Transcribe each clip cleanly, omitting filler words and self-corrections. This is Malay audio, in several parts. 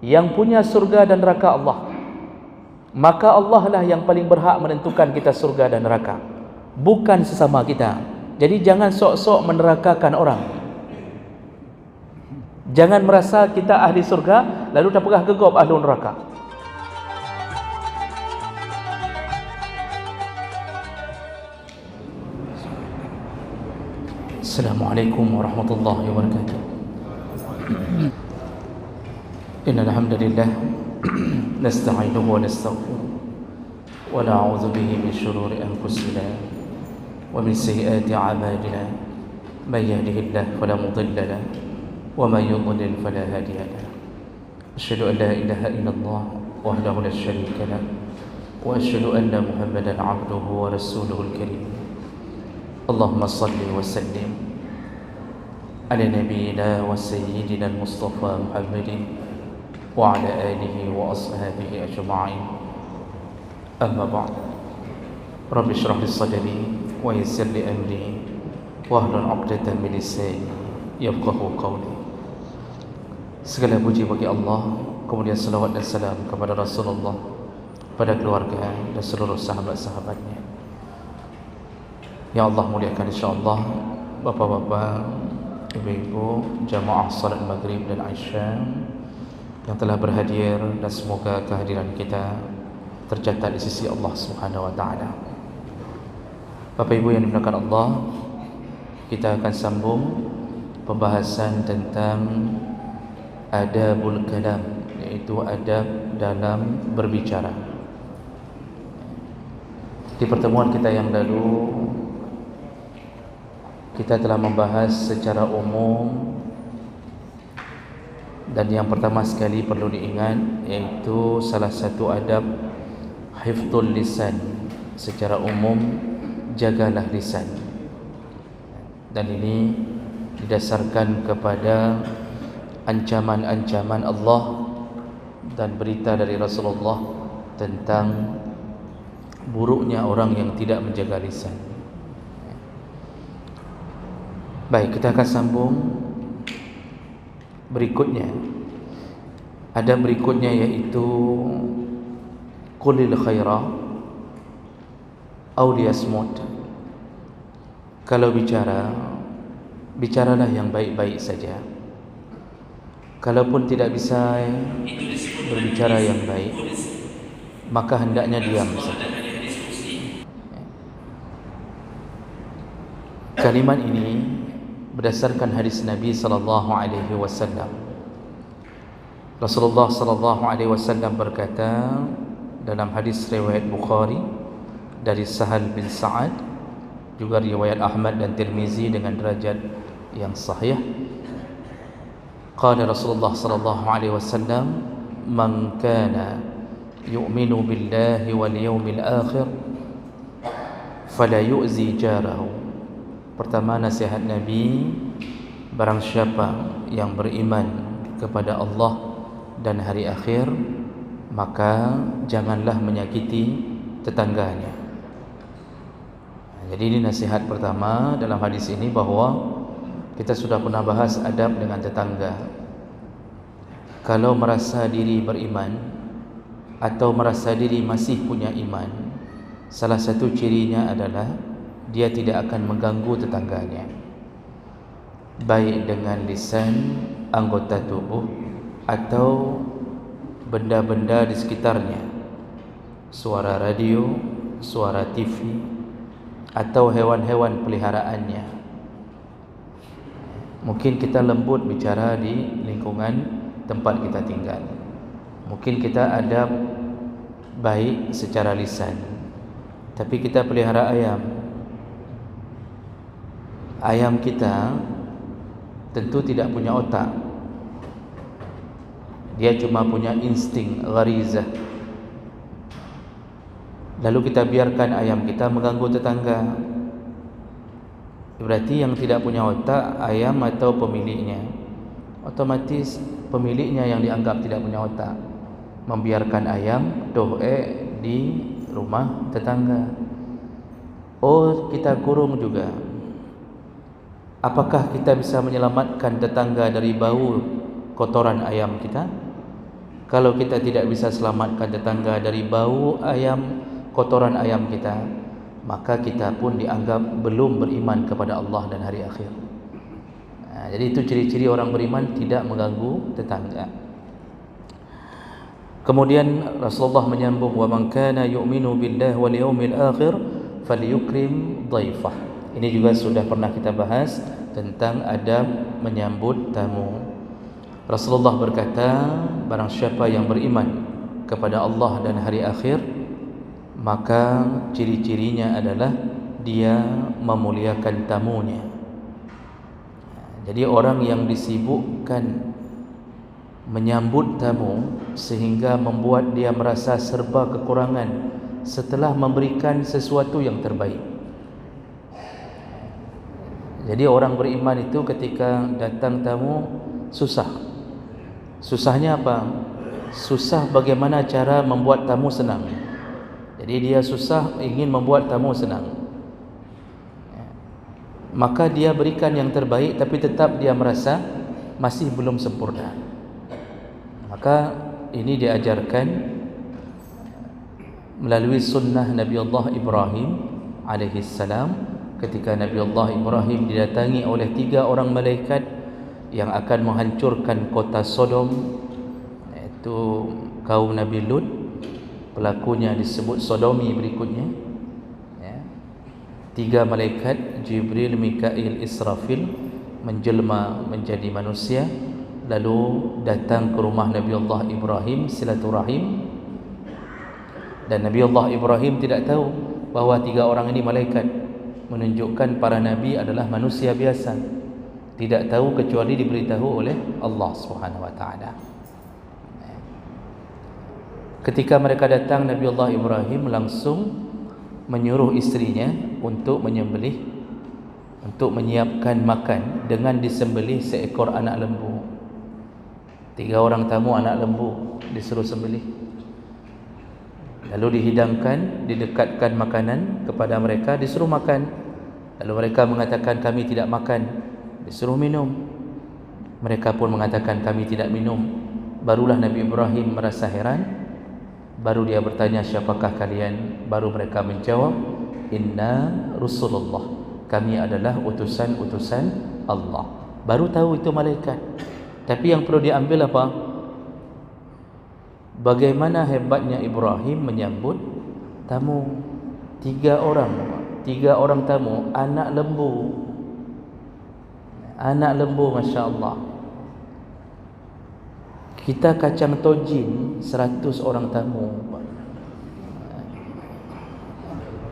Yang punya surga dan neraka Allah. Maka Allah lah yang paling berhak menentukan kita surga dan neraka, bukan sesama kita. Jadi jangan sok-sok menerakakan orang. Jangan merasa kita ahli surga lalu tak pernah gegap ahli neraka. Assalamualaikum warahmatullahi wabarakatuh. Innal hamdalillah nasta'inuhu wa nastaghfiruh wa na'udzu bihi min shururi anfusina wa min sayyiati a'malina. May yahdihillahu fala mudilla lahu wa may yudlil fala hadiya lahu. Asyhadu an la ilaha illallah wahdahu la syarika lahu wa asyhadu anna Muhammadan 'abduhu wa rasuluhul karim. Allahumma salli wa sallim ala nabiyyina wa sayyidina al-Mustafa Muhammadin wa ala alihi wa ashabihi ajma'in. Amma ba'd. Rabbi shrah li sadri wa yassir li amri wahlul 'uqdatam min lisani yafqahu qawli. Segala puji bagi Allah, kemudian salawat dan salam kepada Rasulullah, pada keluarga dan seluruh sahabat-sahabatnya. Ya Allah, muliakan insyaAllah bapa-bapa, ibu-ibu, jamaah salat maghrib dan isya yang telah berhadir, dan semoga kehadiran kita tercatat di sisi Allah Subhanahu wa taala. Bapak Ibu yang dimuliakan Allah, kita akan sambung pembahasan tentang adabul kalam, yaitu adab dalam berbicara. Di pertemuan kita yang lalu kita telah membahas secara umum, dan yang pertama sekali perlu diingat yaitu salah satu adab hifdzul lisan. Secara umum, jagalah lisan. Dan ini didasarkan kepada ancaman-ancaman Allah dan berita dari Rasulullah tentang buruknya orang yang tidak menjaga lisan. Baik, kita akan sambung berikutnya. Adab berikutnya yaitu qulil khaira aw liyasmut. Kalau bicara, bicaralah yang baik-baik saja. Kalaupun tidak bisa berbicara yang baik, maka hendaknya diam saja. Kalimat ini berdasarkan hadis Nabi sallallahu alaihi wasallam. Rasulullah sallallahu alaihi wasallam berkata dalam hadis riwayat Bukhari dari Sahal bin Sa'ad, juga riwayat Ahmad dan Tirmizi dengan derajat yang sahih. Qala Rasulullah sallallahu alaihi wasallam, "Man kana yu'minu billahi wal yawmil akhir fala yu'zi jarahu." Pertama, nasihat Nabi, barang siapa yang beriman kepada Allah dan hari akhir, maka janganlah menyakiti tetangganya. Jadi ini nasihat pertama dalam hadis ini, bahwa kita sudah pernah bahas adab dengan tetangga. Kalau merasa diri beriman atau merasa diri masih punya iman, salah satu cirinya adalah dia tidak akan mengganggu tetangganya, baik dengan lisan, anggota tubuh, atau benda-benda di sekitarnya, suara radio, suara TV, atau hewan-hewan peliharaannya. Mungkin kita lembut bicara di lingkungan tempat kita tinggal, mungkin kita adab baik secara lisan, tapi kita pelihara ayam. Ayam kita tentu tidak punya otak, dia cuma punya insting, gharizah. Lalu kita biarkan ayam kita mengganggu tetangga, berarti yang tidak punya otak ayam atau pemiliknya. Otomatis pemiliknya yang dianggap tidak punya otak, membiarkan ayam di rumah tetangga. Oh, kita kurung juga. Apakah kita bisa menyelamatkan tetangga dari bau kotoran ayam kita? Kalau kita tidak bisa selamatkan tetangga dari bau ayam, kotoran ayam kita, maka kita pun dianggap belum beriman kepada Allah dan hari akhir. Jadi itu ciri-ciri orang beriman, tidak mengganggu tetangga. Kemudian Rasulullah menyambung, wa man kana yu'minu billahi wal yawmil akhir falyukrim dhaifah. Ini juga sudah pernah kita bahas tentang adab menyambut tamu. Rasulullah berkata, barang siapa yang beriman kepada Allah dan hari akhir, maka ciri-cirinya adalah dia memuliakan tamunya. Jadi orang yang disibukkan menyambut tamu sehingga membuat dia merasa serba kekurangan setelah memberikan sesuatu yang terbaik. Jadi orang beriman itu ketika datang tamu susah. Susahnya apa? Susah bagaimana cara membuat tamu senang. Jadi dia susah ingin membuat tamu senang. Maka dia berikan yang terbaik, tapi tetap dia merasa masih belum sempurna. Maka ini diajarkan melalui sunnah Nabi Allah Ibrahim alaihissalam. Ketika Nabi Allah Ibrahim didatangi oleh 3 orang malaikat yang akan menghancurkan kota Sodom, iaitu kaum Nabi Lut, pelakunya disebut Sodomi berikutnya. 3 malaikat, Jibril, Mikail, Israfil, menjelma menjadi manusia, lalu datang ke rumah Nabi Allah Ibrahim silaturahim. Dan Nabi Allah Ibrahim tidak tahu bahawa 3 orang ini malaikat, menunjukkan para nabi adalah manusia biasa. Tidak tahu kecuali diberitahu oleh Allah Subhanahu wa taala. Ketika mereka datang, Nabi Allah Ibrahim langsung menyuruh istrinya untuk menyembelih, untuk menyiapkan makan dengan disembelih seekor anak lembu. 3 orang tamu anak lembu disuruh sembelih. Lalu dihidangkan, didekatkan makanan kepada mereka, disuruh makan. Lalu mereka mengatakan, kami tidak makan. Disuruh minum, mereka pun mengatakan kami tidak minum. Barulah Nabi Ibrahim merasa heran. Baru dia bertanya, siapakah kalian? Baru mereka menjawab, inna Rasulullah, kami adalah utusan-utusan Allah. Baru tahu itu malaikat. Tapi yang perlu diambil apa? Bagaimana hebatnya Ibrahim menyambut tamu. 3 orang tamu, anak lembu. Anak lembu, Masya Allah. Kita kacang tojin 100 orang tamu.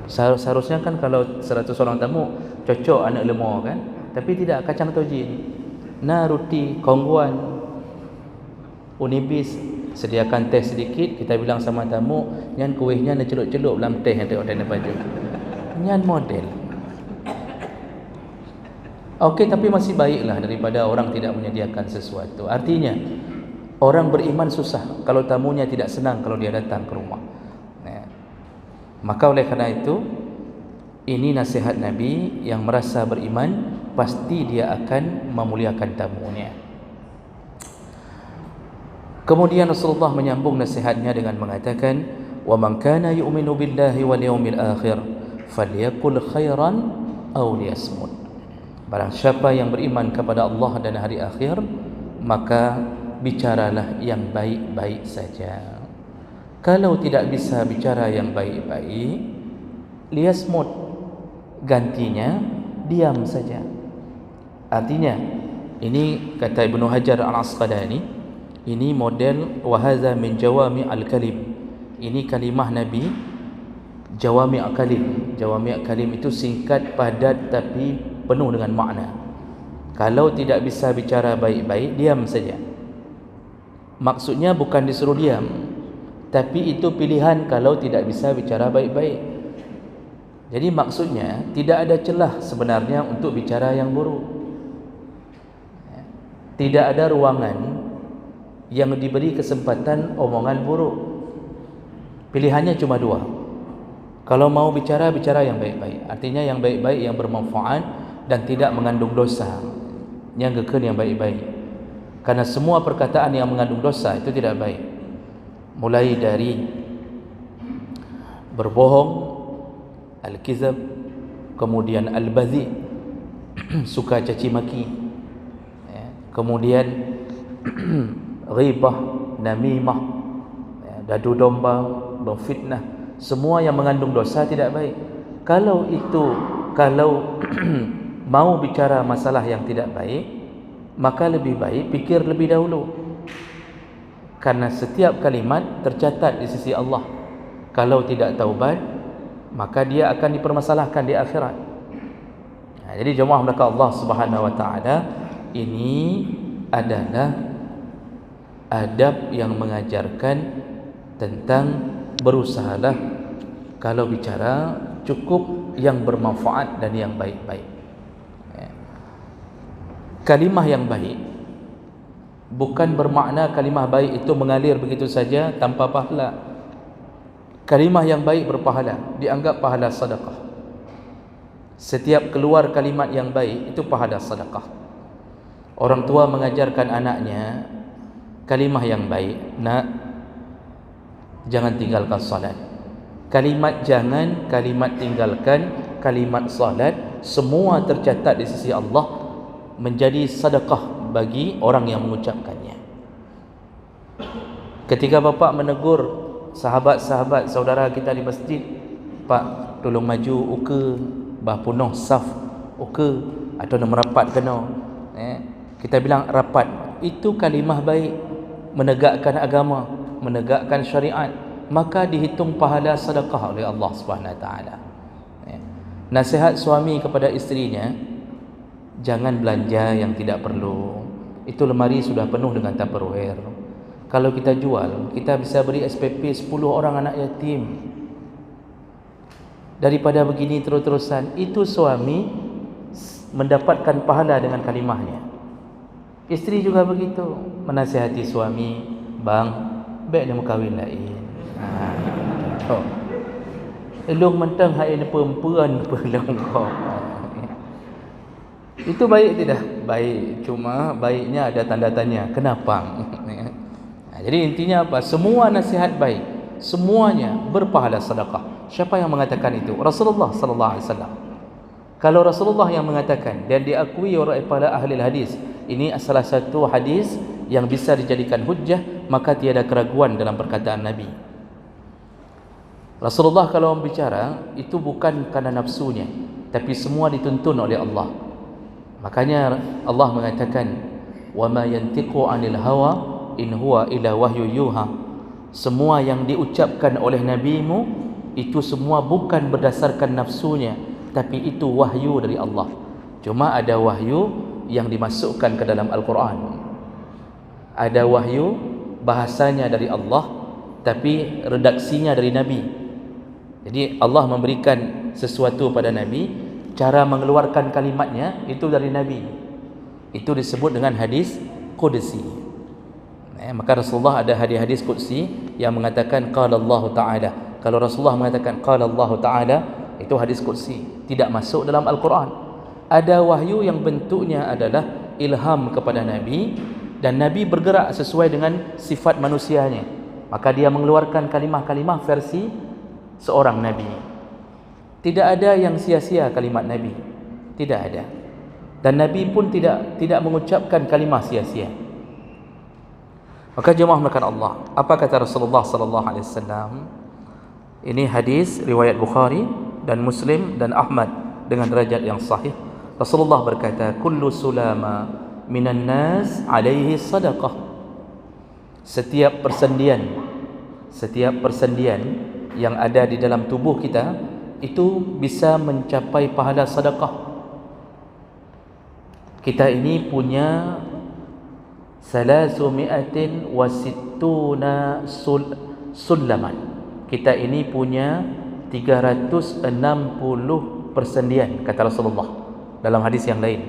Seharusnya kan kalau 100 orang tamu cocok anak lembu kan. Tapi tidak, kacang tojin. Nah, roti kongguan, unibis, sediakan teh sedikit. Kita bilang sama tamu, nyan kuihnya nak celup-celup dalam teh yang tengok dalam baju. Nyan model. Okey, tapi masih baiklah daripada orang tidak menyediakan sesuatu. Artinya orang beriman susah kalau tamunya tidak senang kalau dia datang ke rumah. Maka oleh kerana itu, ini nasihat Nabi, yang merasa beriman pasti dia akan memuliakan tamunya. Kemudian Rasulullah menyambung nasihatnya dengan mengatakan, wa man kana yu'minu billahi wal yawmil akhir falyaqul khairan aw liyasmut. Barang siapa yang beriman kepada Allah dan hari akhir, maka bicaralah yang baik-baik saja. Kalau tidak bisa bicara yang baik-baik, liyasmut, gantinya diam saja. Artinya, ini kata Ibnu Hajar Al-Asqalani, ini model wahaza min jawami al-kalim. Ini kalimah Nabi, jawami al-kalim. Jawami al-kalim itu singkat, padat tapi penuh dengan makna. Kalau tidak bisa bicara baik-baik, diam saja. Maksudnya bukan disuruh diam, tapi itu pilihan kalau tidak bisa bicara baik-baik. Jadi maksudnya tidak ada celah sebenarnya untuk bicara yang buruk. Tidak ada ruangan yang diberi kesempatan omongan buruk. Pilihannya cuma 2. Kalau mau bicara, bicara yang baik-baik. Artinya yang baik-baik, yang bermanfaat dan tidak mengandung dosa. Yang kekal yang baik-baik. Karena semua perkataan yang mengandung dosa itu tidak baik. mulai dari berbohong, al-kizab, kemudian al-badhi, suka caci maki, ya, kemudian ghibah, namimah, ya, dadu domba, berfitnah, semua yang mengandung dosa tidak baik. Kalau mau bicara masalah yang tidak baik, maka lebih baik pikir lebih dahulu, karena setiap kalimat tercatat di sisi Allah. Kalau tidak taubat, maka dia akan dipermasalahkan di akhirat. Jadi jemaah mereka Allah Subhanahu wa taala, ini adalah adab yang mengajarkan tentang berusahalah kalau bicara cukup yang bermanfaat dan yang baik-baik. Kalimah yang baik bukan bermakna kalimah baik itu mengalir begitu saja tanpa pahala. Kalimah yang baik berpahala, dianggap pahala sedekah. Setiap keluar kalimat yang baik itu pahala sedekah. Orang tua mengajarkan anaknya kalimah yang baik, nak, jangan tinggalkan salat. Kalimat jangan, kalimat tinggalkan, kalimat salat, semua tercatat di sisi Allah menjadi sedekah bagi orang yang mengucapkannya. Ketika bapa menegur sahabat-sahabat saudara kita di masjid, pak tolong maju uke bah punuh saf uke atau nak merapat kena, kita bilang rapat, itu kalimah baik, menegakkan agama, menegakkan syariat, maka dihitung pahala sedekah oleh Allah Subhanahu Wa Taala. Nasihat suami kepada isterinya, jangan belanja yang tidak perlu. Itu lemari sudah penuh dengan Tupperware. Kalau kita jual, kita bisa beri SPP 10 orang anak yatim. Daripada begini terus-terusan, itu suami mendapatkan pahala dengan kalimahnya. Isteri juga begitu, menasihati suami, bang, baik dia kahwin lain. Elong mentang hai ni perempuan pelong kau. Itu baik tidak? Baik, cuma baiknya ada tanda tanya. Kenapa? Jadi intinya apa? Semua nasihat baik, semuanya berpahala sedekah. Siapa yang mengatakan itu? Rasulullah sallallahu alaihi wasallam. Kalau Rasulullah yang mengatakan dan diakui oleh para ahli hadis, ini salah satu hadis yang bisa dijadikan hujjah, maka tiada keraguan dalam perkataan Nabi. Rasulullah kalau berbicara itu bukan karena nafsunya, tapi semua dituntun oleh Allah. Makanya Allah mengatakan, wa ma yantiqu 'anil hawa in huwa illa wahyu yuha. Semua yang diucapkan oleh nabimu itu semua bukan berdasarkan nafsunya, tapi itu wahyu dari Allah. Cuma ada wahyu yang dimasukkan ke dalam Al-Quran, ada wahyu bahasanya dari Allah, tapi redaksinya dari Nabi. Jadi Allah memberikan sesuatu pada Nabi, cara mengeluarkan kalimatnya itu dari Nabi. Itu disebut dengan hadis qudsi. Maka Rasulullah ada hadis qudsi yang mengatakan qala Allah Ta'ala. Kalau Rasulullah mengatakan qala Allah Ta'ala, itu hadis qudsi, tidak masuk dalam Al-Quran. Ada wahyu yang bentuknya adalah ilham kepada Nabi, dan Nabi bergerak sesuai dengan sifat manusianya, maka dia mengeluarkan kalimah-kalimah versi seorang Nabi. Tidak ada yang sia-sia kalimat Nabi, tidak ada. Dan Nabi pun tidak mengucapkan kalimah sia-sia. Maka jemaah melakukan Allah, apa kata Rasulullah sallallahu alaihi wasallam? Ini hadis riwayat Bukhari dan Muslim dan Ahmad dengan derajat yang sahih. Rasulullah berkata, kullu sulama minan nas alaihi sadaqah. Setiap persendian yang ada di dalam tubuh kita itu bisa mencapai pahala sedekah. Kita ini punya 360 sulaman. Kita ini punya 360 persendian, kata Rasulullah dalam hadis yang lain.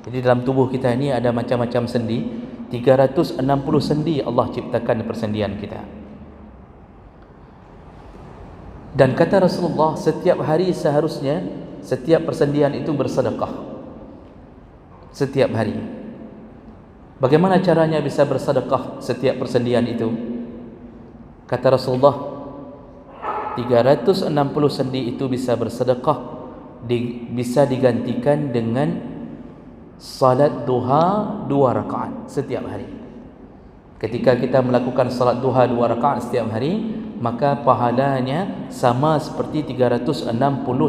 Jadi dalam tubuh kita ini ada macam-macam sendi, 360 sendi Allah ciptakan persendian kita. Dan kata Rasulullah, setiap hari seharusnya setiap persendian itu bersedekah. Setiap hari. Bagaimana caranya bisa bersedekah setiap persendian itu? Kata Rasulullah, 360 sendi itu bisa bersedekah, bisa digantikan dengan salat duha 2 rakaat setiap hari. Ketika kita melakukan salat duha 2 rakaat setiap hari, maka pahalanya sama seperti 360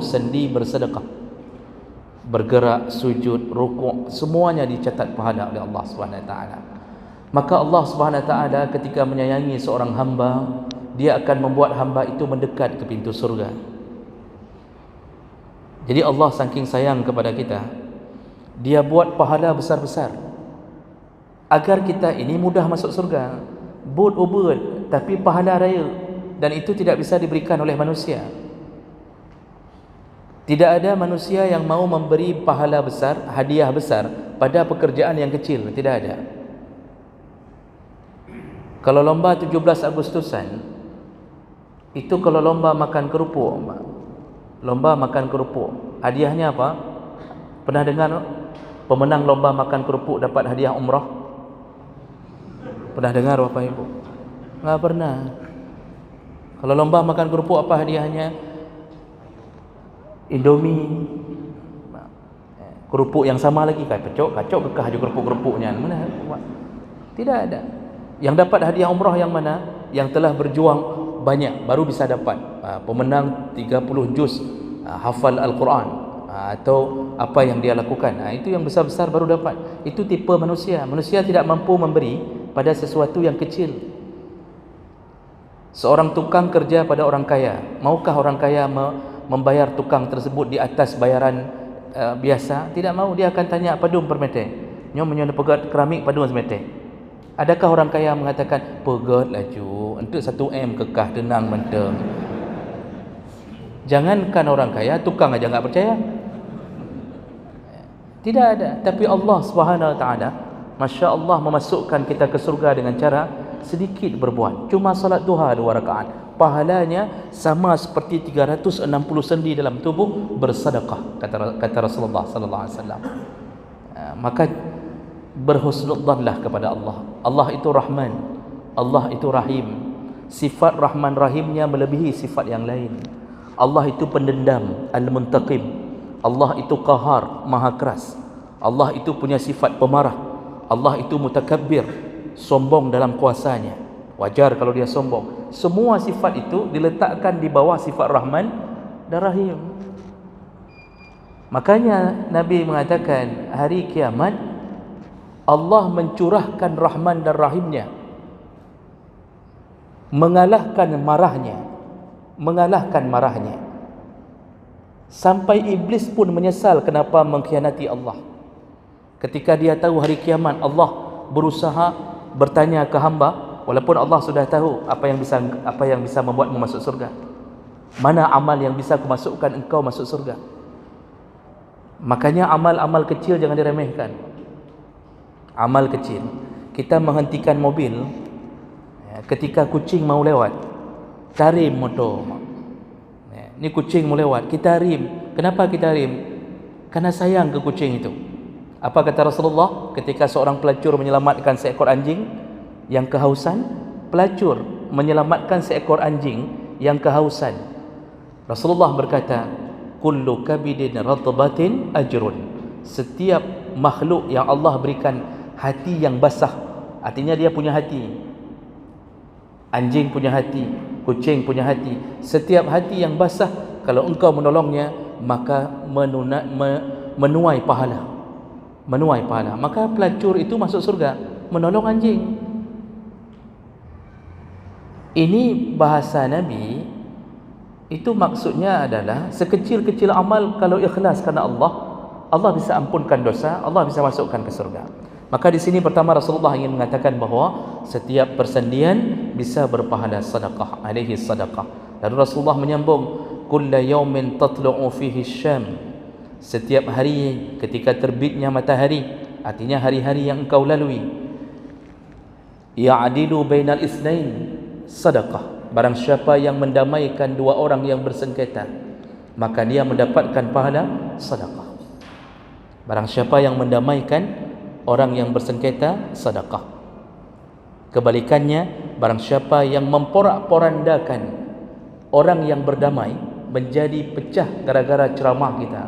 sendi bersedekah. Bergerak, sujud, rukuk, semuanya dicatat pahala oleh Allah SWT. Maka Allah SWT ketika menyayangi seorang hamba, Dia akan membuat hamba itu mendekat ke pintu surga. Jadi Allah saking sayang kepada kita, Dia buat pahala besar-besar agar kita ini mudah masuk surga. But tapi pahala raya, dan itu tidak bisa diberikan oleh manusia. Tidak ada manusia yang mau memberi pahala besar, hadiah besar pada pekerjaan yang kecil. Tidak ada. Kalau lomba 17 Agustusan, itu kalau lomba makan kerupuk, lomba makan kerupuk, hadiahnya apa? Pernah dengar pemenang lomba makan kerupuk dapat hadiah umrah? Pernah dengar Bapak Ibu? Enggak pernah. Kalau lomba makan kerupuk apa hadiahnya? Indomie, kerupuk yang sama lagi, kacok kekah je kerupuk-kerupuknya. Mana? Tidak ada. Yang dapat hadiah umrah yang mana? Yang telah berjuang banyak baru bisa dapat. Pemenang 30 juz hafal Al-Quran, atau apa yang dia lakukan, itu yang besar-besar baru dapat. Itu tipe manusia. Manusia tidak mampu memberi pada sesuatu yang kecil. Seorang tukang kerja pada orang kaya, maukah orang kaya membayar tukang tersebut di atas bayaran biasa? Tidak mau. Dia akan tanya, padum permete nyo menyo pegat keramik padum semete. Adakah orang kaya mengatakan pegat laju untuk 1 M kekah tenang menteng? Jangankan orang kaya, tukang aja enggak percaya. Tidak ada. Tapi Allah Subhanahu wa taala, masya-Allah, memasukkan kita ke surga dengan cara sedikit berbuat. Cuma salat duha 2 rakaat, pahalanya sama seperti 360 sendi dalam tubuh bersedekah, kata Rasulullah sallallahu alaihi wasallam. Maka berhusnudzanlah kepada Allah. Allah itu Rahman, Allah itu Rahim. Sifat Rahman Rahimnya melebihi sifat yang lain. Allah itu pendendam, Al-Muntaqim. Allah itu Qahar, Maha keras. Allah itu punya sifat pemarah. Allah itu Mutakabbir, sombong dalam kuasanya. Wajar kalau dia sombong. Semua sifat itu diletakkan di bawah sifat Rahman dan Rahim. Makanya Nabi mengatakan hari kiamat Allah mencurahkan Rahman dan Rahimnya, mengalahkan marahnya, sampai iblis pun menyesal kenapa mengkhianati Allah. Ketika dia tahu hari kiamat, Allah berusaha bertanya ke hamba, walaupun Allah sudah tahu apa yang bisa membuatmu masuk surga. Mana amal yang bisa kumasukkan engkau masuk surga? Makanya amal-amal kecil jangan diremehkan. Amal kecil. Kita menghentikan mobil ketika kucing mau lewat, tarim motor. Ni kucing mau lewat, kita rim. Kenapa kita rim? Karena sayang ke kucing itu. Apa kata Rasulullah ketika seorang pelacur menyelamatkan seekor anjing yang kehausan? Pelacur menyelamatkan seekor anjing yang kehausan. Rasulullah berkata, kullu kabidin ratbatin ajrun. Setiap makhluk yang Allah berikan hati yang basah, artinya dia punya hati. Anjing punya hati, kucing punya hati. Setiap hati yang basah, kalau engkau menolongnya, maka menuai pahala. Menuai pahala. Maka pelacur itu masuk surga, menolong anjing. Ini bahasa Nabi. Itu maksudnya adalah sekecil-kecil amal kalau ikhlas kerana Allah, Allah bisa ampunkan dosa, Allah bisa masukkan ke surga. Maka di sini pertama Rasulullah ingin mengatakan bahawa setiap persendian bisa berpahala sedekah, alaihi sedekah. Lalu Rasulullah menyambung, kulla yaumin tatlu'u fihi syam. Setiap hari ketika terbitnya matahari, artinya hari-hari yang engkau lalui, ya'dilu bainal isnain sedekah. Barang siapa yang mendamaikan dua orang yang bersengketa, maka dia mendapatkan pahala sedekah. Barang siapa yang mendamaikan orang yang bersengketa, sedekah. Kebalikannya, barang siapa yang memporak-porandakan orang yang berdamai menjadi pecah gara-gara ceramah kita,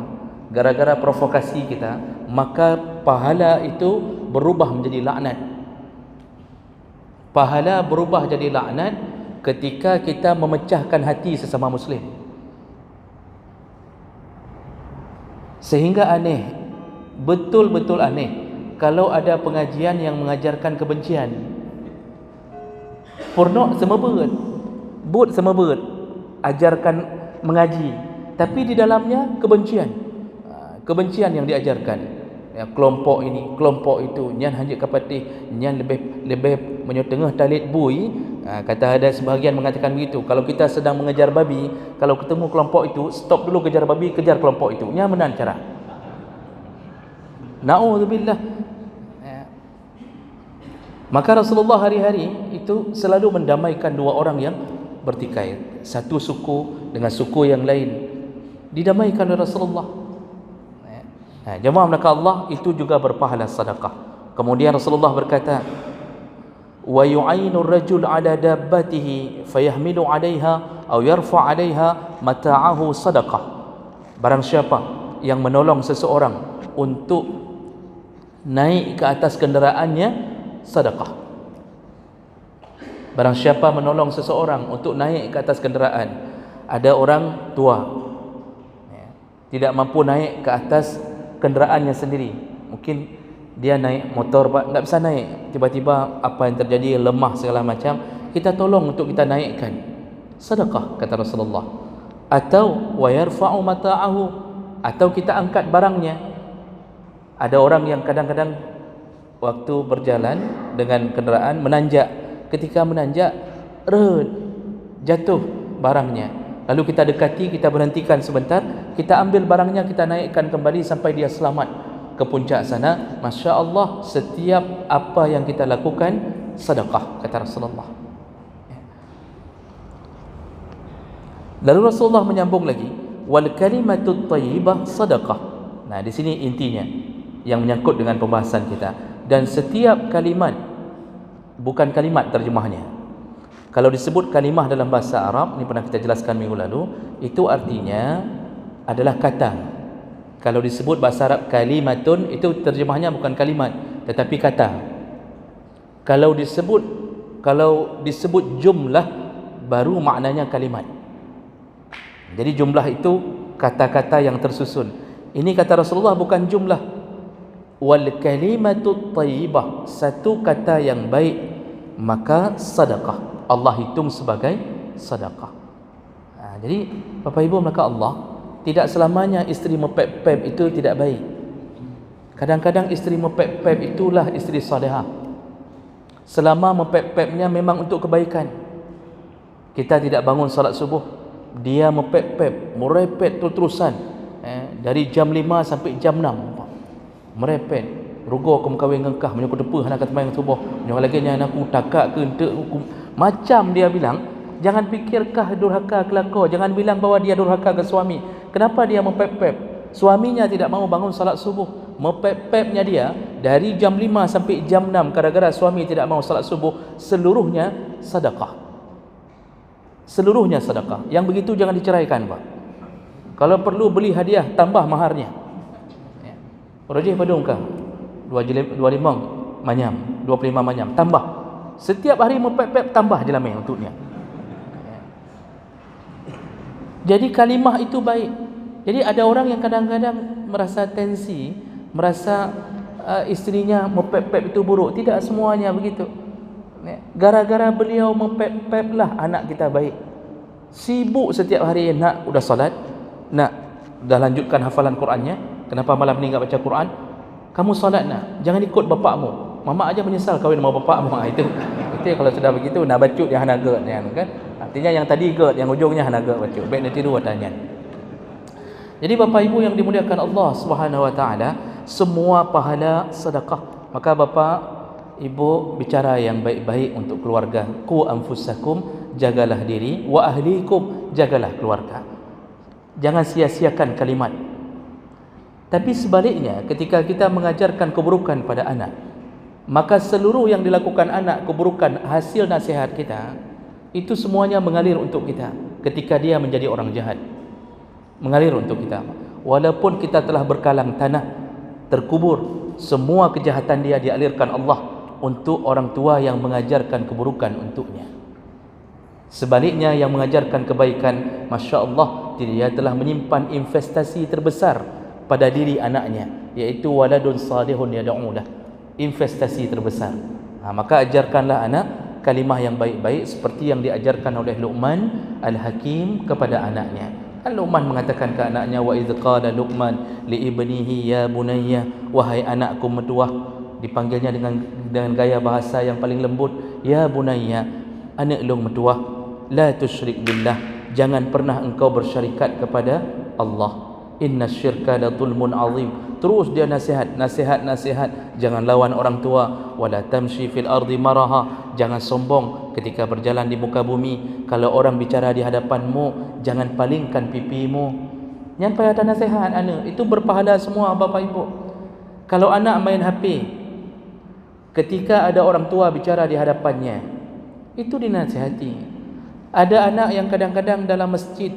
gara-gara provokasi kita, maka pahala itu berubah menjadi laknat. Pahala berubah jadi laknat ketika kita memecahkan hati sesama muslim. Sehingga aneh, betul-betul aneh kalau ada pengajian yang mengajarkan kebencian. Purnok semebut, but semebut, ajarkan mengaji, tapi di dalamnya kebencian. Kebencian yang diajarkan. Ya, kelompok ini, kelompok itu, nyan hanya kapatih, nyan lebih menyotengah talit bui. Kata ada sebahagian mengatakan begitu. Kalau kita sedang mengejar babi, kalau ketemu kelompok itu, stop dulu kejar babi, kejar kelompok itu. Nya benar cara. Na'udzubillah. Maka Rasulullah hari-hari itu selalu mendamaikan dua orang yang bertikai, satu suku dengan suku yang lain, didamaikan oleh Rasulullah. Jemaah maka Allah, itu juga berpahala sedekah. Kemudian Rasulullah berkata, wa yu'ainu ar-rajul 'ala dabbatihi fayahmilu 'alayha aw yarfa' 'alayha mata'ahu sedekah. Barang siapa yang menolong seseorang untuk naik ke atas kenderaannya, sedekah. Barang siapa menolong seseorang untuk naik ke atas kenderaan, ada orang tua tidak mampu naik ke atas kenderaannya sendiri, mungkin dia naik motor tak bisa naik, tiba-tiba apa yang terjadi, lemah segala macam, kita tolong untuk kita naikkan, sedekah kata Rasulullah. Atau wa yarfa'u mata'ahu, atau kita angkat barangnya. Ada orang yang kadang-kadang waktu berjalan dengan kenderaan menanjak, ketika menanjak jatuh barangnya, lalu kita dekati, kita berhentikan sebentar, kita ambil barangnya, kita naikkan kembali sampai dia selamat ke puncak sana. Masya Allah, setiap apa yang kita lakukan sedekah kata Rasulullah. Lalu Rasulullah menyambung lagi, wal kalimatut thayyibah sedekah. Nah, di sini intinya yang menyangkut dengan pembahasan kita. Dan setiap kalimat, bukan kalimat terjemahnya. Kalau disebut kalimah dalam bahasa Arab, ini pernah kita jelaskan minggu lalu, itu artinya adalah kata. Kalau disebut bahasa Arab kalimatun, itu terjemahnya bukan kalimat tetapi kata. Kalau disebut jumlah, baru maknanya kalimat. Jadi jumlah itu kata-kata yang tersusun. Ini kata Rasulullah bukan jumlah. Wal kalimatut thayyibah, satu kata yang baik, maka sedekah Allah hitung sebagai sedekah. Jadi Bapak Ibu maka Allah, tidak selamanya isteri mepep-pep itu tidak baik. Kadang-kadang isteri mepep-pep itulah isteri salihah. Selama mepep-pepnya memang untuk kebaikan. Kita tidak bangun salat subuh, dia mepep-pep, merepet terus-terusan, dari jam 5 sampai jam 6 merepet, rugo aku mengkawin ngengkah, menyuku depa nak kata main subuh, nyoh lagi nya aku takak ke entek hukum. Macam dia bilang, jangan fikirkah durhaka kelako, jangan bilang bahawa dia durhaka ke suami. Kenapa dia mepep-pep? Suaminya tidak mau bangun salat subuh, mepep-pepnya dia dari jam 5 sampai jam 6 gara-gara suami tidak mau salat subuh, seluruhnya sedekah. Seluruhnya sedekah. Yang begitu jangan diceraikan, Pak. Kalau perlu beli hadiah, tambah maharnya. Rojih padung kah 25 manyam, 25 manyam, tambah. Setiap hari mepep-pep, tambah je lamai untuknya. Jadi kalimah itu baik. Jadi ada orang yang kadang-kadang merasa tensi, merasa isterinya mepep-pep itu buruk. Tidak semuanya begitu. Gara-gara beliau mepep-pep lah anak kita baik. Sibuk setiap hari, nak udah salat, nak dah lanjutkan hafalan Qurannya, kenapa malam ni enggak baca Quran? Kamu salat nak, jangan ikut bapakmu. Mama aja menyesal kahwin sama bapakmu. Itu kalau sudah begitu nak bacut dia hanaga kan. Artinya yang tadi get, yang ujungnya hanaga bacut. Baik nanti dua tanya. Jadi Bapak Ibu yang dimuliakan Allah Subhanahu wa taala, semua pahala sedekah. Maka Bapak Ibu bicara yang baik-baik untuk keluarga. Qu anfusakum, jagalah diri, wa ahlikum, jagalah keluarga. Jangan sia-siakan kalimat. Tapi sebaliknya, ketika kita mengajarkan keburukan pada anak, Maka seluruh yang dilakukan anak, keburukan, hasil nasihat kita, itu semuanya mengalir untuk kita ketika dia menjadi orang jahat. Mengalir untuk kita. Walaupun kita telah berkalang tanah, terkubur, semua kejahatan dia dialirkan Allah untuk orang tua yang mengajarkan keburukan untuknya. Sebaliknya yang mengajarkan kebaikan, Masya Allah, dia telah menyimpan investasi terbesar pada diri anaknya, iaitu waladun salihun yad'ulah, investasi terbesar. Maka ajarkanlah anak kalimah yang baik-baik seperti yang diajarkan oleh Luqman Al-Hakim kepada anaknya. Luqman mengatakan ke anaknya, wa idz qala Luqman li ibnihi ya bunayya, wahai anakku metuah. Dipanggilnya dengan gaya bahasa yang paling lembut, ya bunayya, anak long metuah, la tusyrik billah, jangan pernah engkau bersyarikat kepada Allah. Inna syirka la zulmun azim. Terus dia nasihat, jangan lawan orang tua. Wala tamshi fil ardi maraha, jangan sombong ketika berjalan di muka bumi. Kalau orang bicara di hadapanmu, jangan palingkan pipimu. Nyampai ada nasihat anak, itu berpahala semua Bapak Ibu. Kalau anak main HP, ketika ada orang tua bicara di hadapannya, itu dinasihati. Ada anak yang kadang-kadang dalam masjid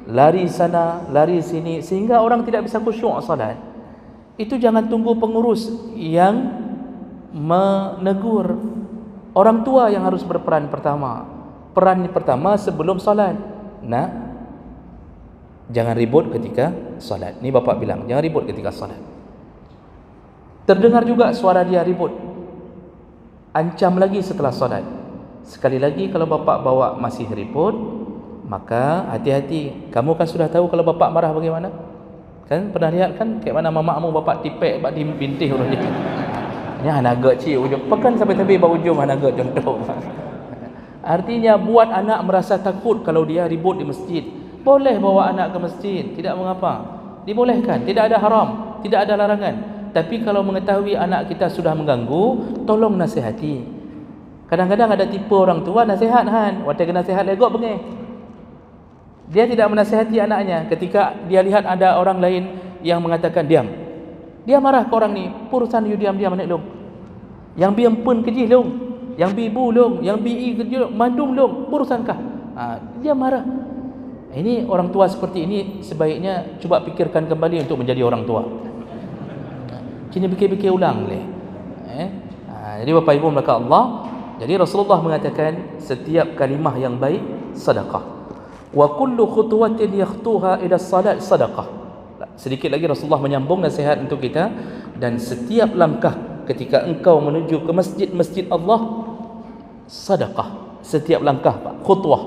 lari sana, lari sini, sehingga orang tidak bisa khusyuk salat. Itu jangan tunggu pengurus yang menegur. Orang tua yang harus berperan pertama. Peran pertama sebelum salat. Nak, jangan ribut ketika salat. Ni bapak bilang, jangan ribut ketika salat. Terdengar juga suara dia ribut, ancam lagi setelah salat. Sekali lagi kalau bapak bawa masih ribut, maka hati-hati. Kamu kan sudah tahu kalau bapak marah bagaimana? Kan pernah lihat kan kayak mana mamamu bapak tipek, bapak dibintih orang dia. Ini hanaga cik ujung. Pekan sampai tepi bau ujung hanaga contoh. Artinya buat anak merasa takut kalau dia ribut di masjid. Boleh bawa anak ke masjid, tidak mengapa. Dibolehkan, tidak ada haram, tidak ada larangan. Tapi kalau mengetahui anak kita sudah mengganggu, tolong nasihati. Kadang-kadang ada tipe orang tua nasihat han, waktu kena nasihat legok bengih. Dia tidak menasihati anaknya ketika dia lihat ada orang lain yang mengatakan diam. Dia marah ke orang ni, purusan you diam-diam anak long. Yang bi empun kejih long, yang bi bu long, yang bi kejih mandung long, purusankah? Dia marah. Ini orang tua seperti ini sebaiknya cuba pikirkan kembali untuk menjadi orang tua. Kini fikir-fikir ulang leh. Jadi Bapak Ibu maka Allah, jadi Rasulullah mengatakan setiap kalimah yang baik sedekah. Wa kullu khutuwatin yakhtuha ila salat sadaqah. Sedikit lagi Rasulullah menyambung nasihat untuk kita, dan setiap langkah ketika engkau menuju ke masjid-masjid Allah sedekah. Setiap langkah Pak, khutwah.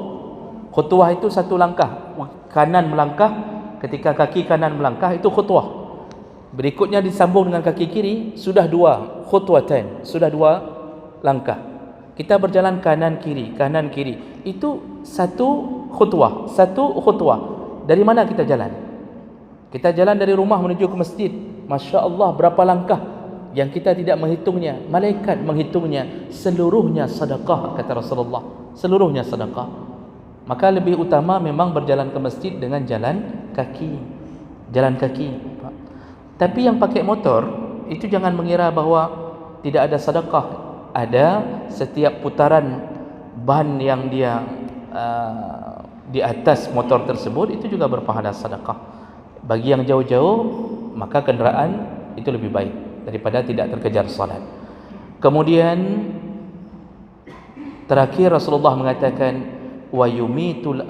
Khutwah itu satu langkah, kanan melangkah, ketika kaki kanan melangkah itu khutwah. Berikutnya disambung dengan kaki kiri, sudah dua khutwatan, sudah dua langkah. Kita berjalan kanan kiri, itu satu khutwah, satu khutwah. Dari mana kita jalan? Kita jalan dari rumah menuju ke masjid. Masya Allah, berapa langkah yang kita tidak menghitungnya. Malaikat menghitungnya. Seluruhnya sedekah, kata Rasulullah. Seluruhnya sedekah. Maka lebih utama memang berjalan ke masjid dengan jalan kaki. Jalan kaki. Tapi yang pakai motor, itu jangan mengira bahwa tidak ada sedekah. Ada, setiap putaran ban yang dia di atas motor tersebut itu juga berpahala sedekah. Bagi yang jauh-jauh, maka kenderaan itu lebih baik daripada tidak terkejar salat. Kemudian terakhir Rasulullah mengatakan wa yumitul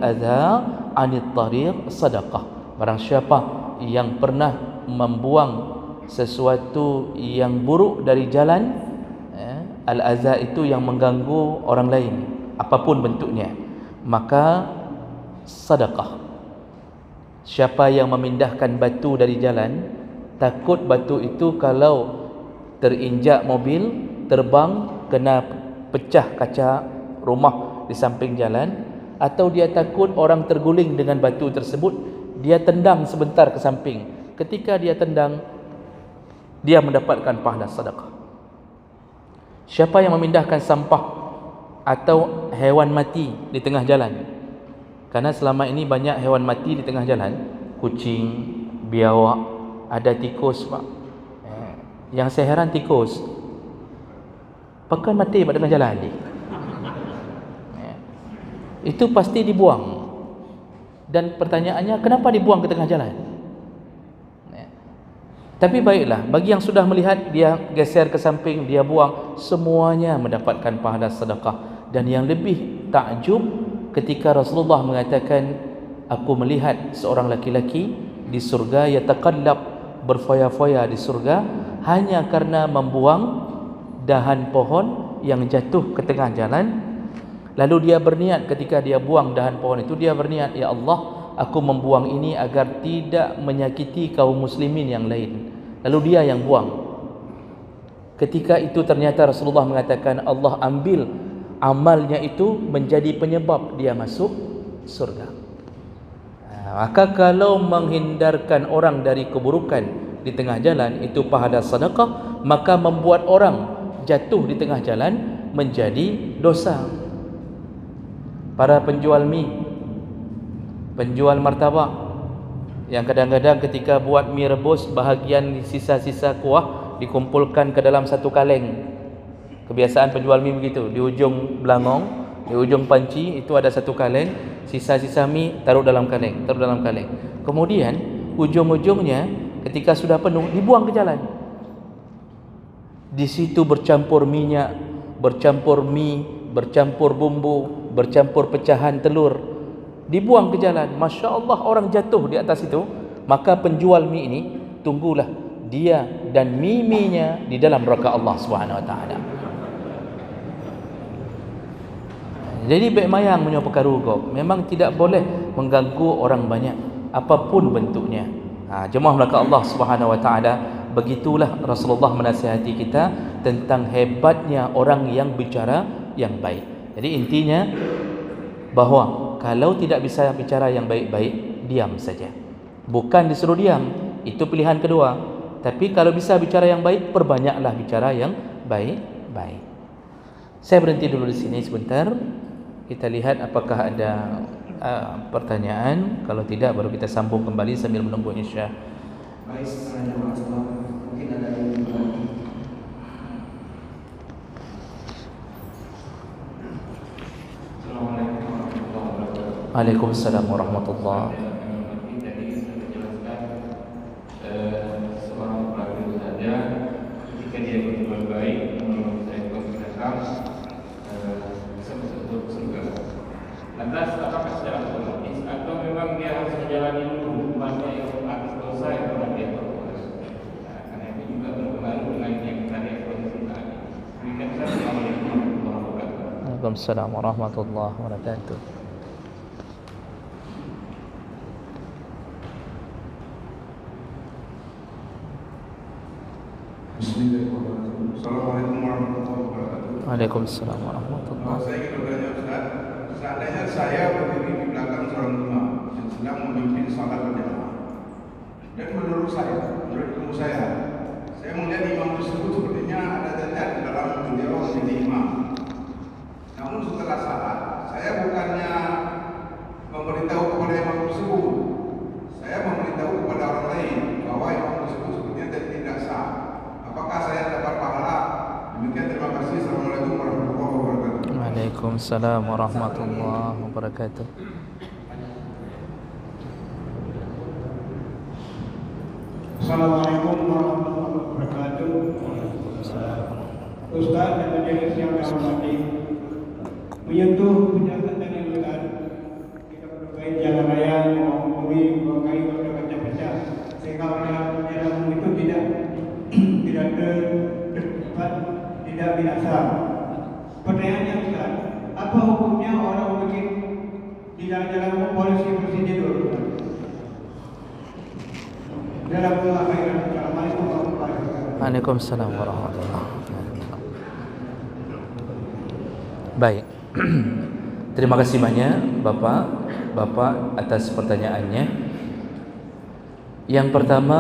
adza 'anit tariq sedekah. Barang siapa yang pernah membuang sesuatu yang buruk dari jalan, al-adza itu yang mengganggu orang lain apapun bentuknya, maka sedekah. Siapa yang memindahkan batu dari jalan, takut batu itu kalau terinjak mobil, terbang, kena pecah kaca rumah di samping jalan, atau dia takut orang terguling dengan batu tersebut, dia tendang sebentar ke samping. Ketika dia tendang, dia mendapatkan pahala sedekah. Siapa yang memindahkan sampah atau hewan mati di tengah jalan, karena selama ini banyak hewan mati di tengah jalan, kucing, biawak, ada tikus Pak. Yang saya heran tikus. Pakan mati pada tengah jalan ni. Itu pasti dibuang. Dan pertanyaannya, kenapa dibuang ke tengah jalan? Tapi baiklah, bagi yang sudah melihat, dia geser ke samping, dia buang, semuanya mendapatkan pahala sedekah. Dan yang lebih takjub ketika Rasulullah mengatakan, aku melihat seorang laki-laki di surga yataqallab, berfoya-foya di surga hanya karena membuang dahan pohon yang jatuh ke tengah jalan. Lalu dia berniat, ketika dia buang dahan pohon itu, dia berniat, ya Allah, aku membuang ini agar tidak menyakiti kaum muslimin yang lain. Lalu dia yang buang. Ketika itu ternyata Rasulullah mengatakan, Allah ambil amalnya itu menjadi penyebab dia masuk surga. Maka kalau menghindarkan orang dari keburukan di tengah jalan itu pahala sedekah, maka membuat orang jatuh di tengah jalan menjadi dosa. Para penjual mie, penjual martabak, yang kadang-kadang ketika buat mie rebus, bahagian sisa-sisa kuah dikumpulkan ke dalam satu kaleng. Kebiasaan penjual mie begitu, di ujung belangong, di ujung panci itu ada satu kaleng, sisa-sisa mie taruh dalam kaleng, taruh dalam kaleng. Kemudian ujung-ujungnya ketika sudah penuh dibuang ke jalan. Di situ bercampur minyak, bercampur mie, bercampur bumbu, bercampur pecahan telur, dibuang ke jalan. Masya Allah, orang jatuh di atas itu. Maka penjual mie ini, tunggulah dia dan mie-minya di dalam neraka Allah Subhanahu Wa Taala. Jadi baik mayang punya perkara kau, memang tidak boleh mengganggu orang banyak apapun bentuknya. Jemaah belaka Allah Subhanahu Wa Taala, begitulah Rasulullah menasihati kita tentang hebatnya orang yang bicara yang baik. Jadi intinya bahawa kalau tidak bisa bicara yang baik-baik, diam saja. Bukan disuruh diam, itu pilihan kedua. Tapi kalau bisa bicara yang baik, perbanyaklah bicara yang baik-baik. Saya berhenti dulu di sini sebentar. Kita lihat apakah ada pertanyaan. Kalau tidak, baru kita sambung kembali sambil menunggu Isya. Baik, mungkin ada yang Waalaikumsalam warahmatullahi. Jadi saya jelaskan seorang pelaku saja ketika dia berbuat baik menurut saya konsentrasi bisa masuk surga. Lantas apakah secara otomatis atau memang dia harus menjalani dulu banyak yang atas dosa yang pernah dia perbuat? Karena itu juga berpengaruh dengan yang tadi kondisi tadi. Berikan saya Assalamualaikum warahmatullahi wabarakatuh. Waalaikumsalam warahmatullahi wabarakatuh. Bismillahirrahmanirrahim. Assalamualaikum warahmatullahi wabarakatuh. Waalaikumsalam warahmatullahi. Saya ingin bertanya Ustaz, seandainya saya berdiri di belakang seorang imam yang sedang memimpin salat berjamaah, dan menurut ilmu saya melihat imam tersebut sepertinya ada cacat dalam beliau menjadi imam. Namun setelah salat, saya bukannya memberitahu kepada imam tersebut, saya memberitahu kepada orang lain bahwa imam tersebut sepertinya tidak sah. Apakah saya dapat pahala? Demikian, terima kasih. Assalamualaikum warahmatullahi wabarakatuh. Waalaikumsalam warahmatullahi wabarakatuh. Assalamualaikum warahmatullahi wabarakatuh. Ustaz dan majelis yang kami hormati, menyentuh penyakatan yang benar, kita berbaik jalan raya menghubungi berbagai pecah-pecah sehingga orang jalan itu tidak terlibat, tidak binasa. Pertanyaannya Ustaz, apa hukumnya orang bikin di jalan-jalan polisi bersindir? Dalam akhirat. Assalamualaikum warahmatullahi wabarakatuh. Waalaikumsalam warahmatullahi wabarakatuh. Baik. Terima kasih banyak Bapak atas pertanyaannya. Yang pertama,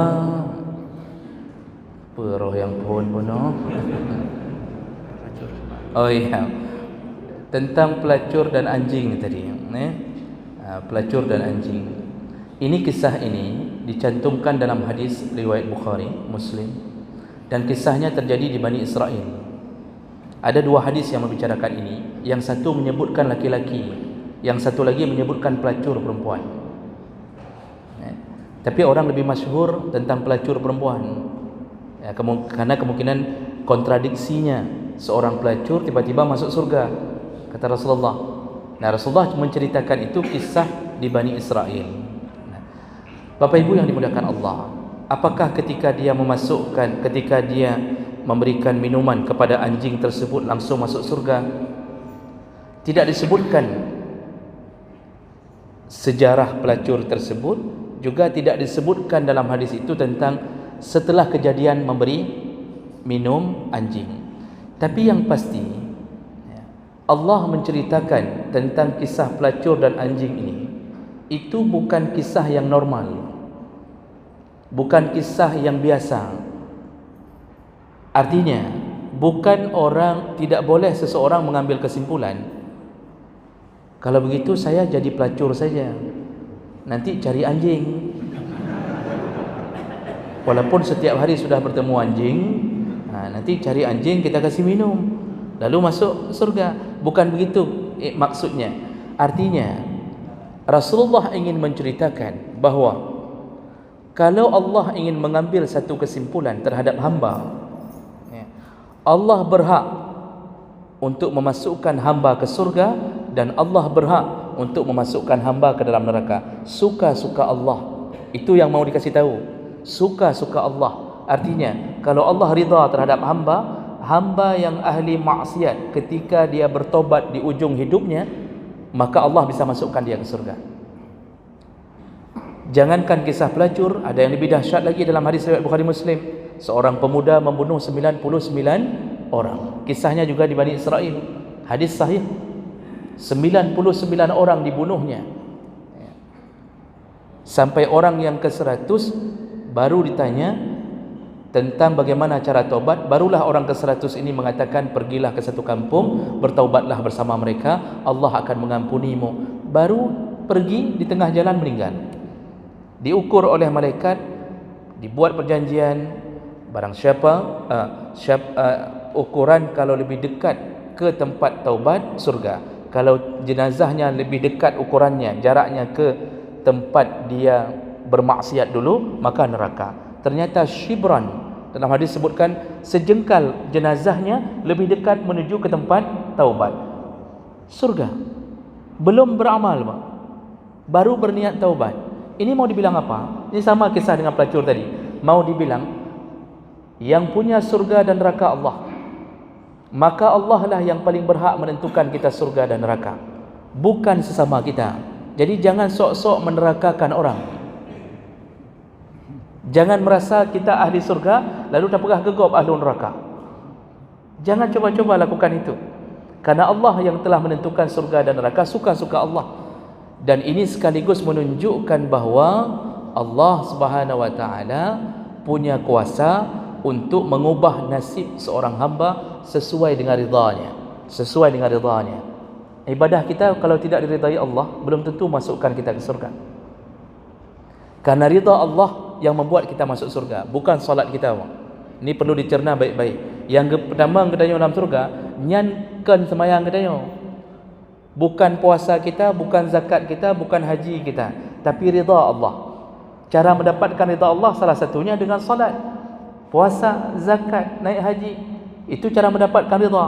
peroh yang pohon bunuh. Oh iya, tentang pelacur dan anjing tadi, pelacur dan anjing. Ini kisah ini dicantumkan dalam hadis riwayat Bukhari, Muslim, dan kisahnya terjadi di Bani Israel. Ada dua hadis yang membicarakan ini. Yang satu menyebutkan laki-laki, yang satu lagi menyebutkan pelacur perempuan. Tapi orang lebih masyhur tentang pelacur perempuan, karena kemungkinan kontradiksinya, seorang pelacur tiba-tiba masuk surga, kata Rasulullah. Nah, Rasulullah menceritakan itu kisah di Bani Israel. Bapak Ibu yang dimuliakan Allah, apakah ketika dia memberikan minuman kepada anjing tersebut langsung masuk surga? Tidak disebutkan sejarah pelacur tersebut, juga tidak disebutkan dalam hadis itu tentang setelah kejadian memberi minum anjing. Tapi yang pasti Allah menceritakan tentang kisah pelacur dan anjing ini, itu bukan kisah yang normal, bukan kisah yang biasa. Artinya tidak boleh seseorang mengambil kesimpulan, kalau begitu saya jadi pelacur saja, nanti cari anjing. Walaupun setiap hari sudah bertemu anjing, nanti cari anjing, kita kasih minum, lalu masuk surga. Bukan begitu maksudnya. Artinya Rasulullah ingin menceritakan bahawa kalau Allah ingin mengambil satu kesimpulan terhadap hamba, Allah berhak untuk memasukkan hamba ke surga, dan Allah berhak untuk memasukkan hamba ke dalam neraka. Suka-suka Allah. Itu yang mau dikasih tahu. Suka-suka Allah. Artinya, kalau Allah ridha terhadap hamba yang ahli maksiat, ketika dia bertobat di ujung hidupnya, maka Allah bisa masukkan dia ke surga. Jangankan kisah pelacur, ada yang lebih dahsyat lagi dalam hadis riwayat Bukhari Muslim. Seorang pemuda membunuh 99 orang. Kisahnya juga di Bani Israel. Hadis sahih. 99 orang dibunuhnya. Sampai orang yang ke-100 baru ditanya tentang bagaimana cara taubat. Barulah orang ke-100 ini mengatakan, pergilah ke satu kampung, bertaubatlah bersama mereka, Allah akan mengampunimu. Baru pergi, di tengah jalan meninggal. Diukur oleh malaikat, dibuat perjanjian, barang siapa ukuran kalau lebih dekat ke tempat taubat, surga. Kalau jenazahnya lebih dekat ukurannya, jaraknya ke tempat dia bermaksiat dulu, maka neraka. Ternyata shibran, dalam hadis sebutkan sejengkal jenazahnya lebih dekat menuju ke tempat taubat, surga. Belum beramal, baru berniat taubat. Ini mau dibilang apa? Ini sama kisah dengan pelacur tadi. Mau dibilang yang punya surga dan neraka Allah, maka Allah lah yang paling berhak menentukan kita surga dan neraka, bukan sesama kita. Jadi jangan sok-sok menerakakan orang. Jangan merasa kita ahli surga lalu dah pegah gegop ahli neraka. Jangan coba-coba lakukan itu, karena Allah yang telah menentukan surga dan neraka, suka-suka Allah. Dan ini sekaligus menunjukkan bahawa Allah Subhanahu wa taala punya kuasa untuk mengubah nasib seorang hamba sesuai dengan ridhanya, sesuai dengan ridhanya. Ibadah kita kalau tidak diridai Allah, belum tentu masukkan kita ke surga. Karena ridha Allah yang membuat kita masuk surga, bukan solat kita. Ini perlu dicerna baik-baik. Yang pertama kedayo dalam surga, nyankan semayang kedayo. Bukan puasa kita, bukan zakat kita, bukan haji kita, tapi ridha Allah. Cara mendapatkan ridha Allah salah satunya dengan salat, puasa, zakat, naik haji. Itu cara mendapatkan ridha.